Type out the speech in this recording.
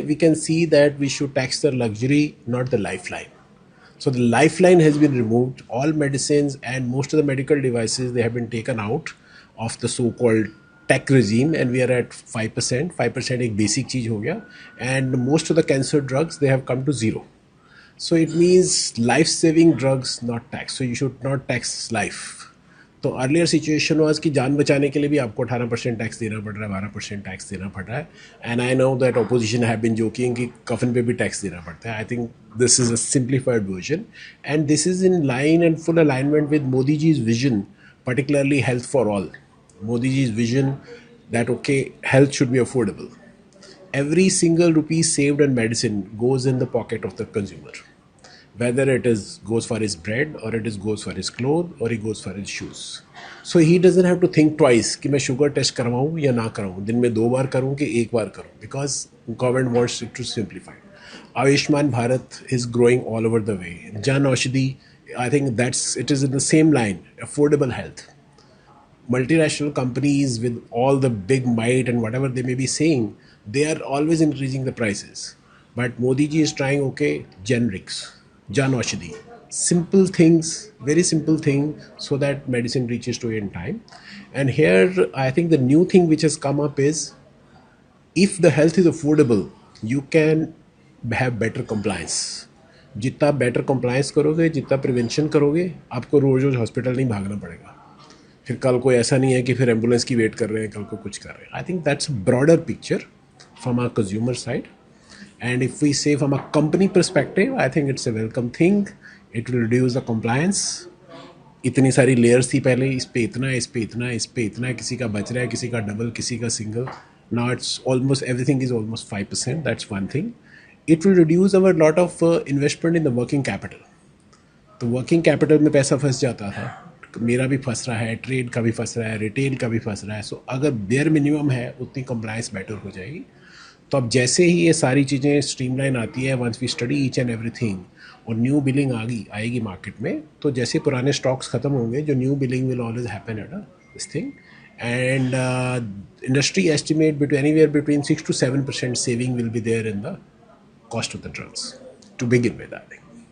we can see that we should tax the luxury, not the lifeline. So the lifeline has been removed. All medicines and most of the medical devices, they have been taken out of the so-called tech regime, and we are at 5%. 5% एक basic चीज हो गया, and most of the cancer drugs, they have come to zero. So it means life-saving drugs not taxed. So you should not tax life. तो earlier situation was कि जान बचाने के लिए भी आपको 18% टैक्स देना पड़ रहा है, 12% टैक्स देना पड़ रहा है. And I know that opposition have been joking कि कफन पे भी टैक्स देना पड़ता है. I think this is a simplified version, and this is in line and full alignment with Modi जी's vision, particularly health for all. Modi ji's vision that okay, health should be affordable. Every single rupee saved on medicine goes in the pocket of the consumer, whether it is goes for his bread or it is goes for his clothes or it goes for his shoes. So he doesn't have to think twice कि मैं sugar test करवाऊँ या ना करवाऊँ, दिन में 2 बार करूँ कि 1 बार करूँ, because government wants it to simplify. Ayushman Bharat is growing all over the way. Jan Aushadhi, I think it is in the same line, affordable health. Multinational companies with all the big might and whatever they may be saying, they are always increasing the prices. But Modi ji is trying, okay, generics, Jan Aushadhi, simple things, very simple thing, so that medicine reaches to you in time. And here, I think the new thing which has come up is, if the health is affordable, you can have better compliance. जितना better compliance करोगे, जितना prevention करोगे, आपको रोज रोज hospital नहीं भागना पड़ेगा. फिर कल को ऐसा नहीं है कि फिर एम्बुलेंस की वेट कर रहे हैं, कल को कुछ कर रहे हैं. I think that's broader picture from our consumer side. And if we say from a company perspective, I think it's a welcome thing. It will reduce the compliance. इतनी सारी लेयर्स थी पहले, इस पे इतना, इस पे इतना, इस पे इतना, किसी का बच रहा है, किसी का डबल, किसी का single. Now it's almost everything is almost 5%. That's one thing. It will reduce our lot of investment in the working capital. तो वर्किंग कैपिटल में पैसा फंस जाता था, मेरा भी फंस रहा है, ट्रेड का भी फंस रहा है, रिटेल का भी फंस रहा है. सो अगर बेयर मिनिमम है, उतनी कंप्लायंस बेटर हो जाएगी. तो अब जैसे ही ये सारी चीज़ें स्ट्रीमलाइन आती है, once we study each and everything, और न्यू बिलिंग आएगी मार्केट में, तो जैसे पुराने स्टॉक्स खत्म होंगे, जो new billing will always happen at this thing. And industry estimate between 6 to 7% saving will be there in the cost of the drugs to begin with, I think.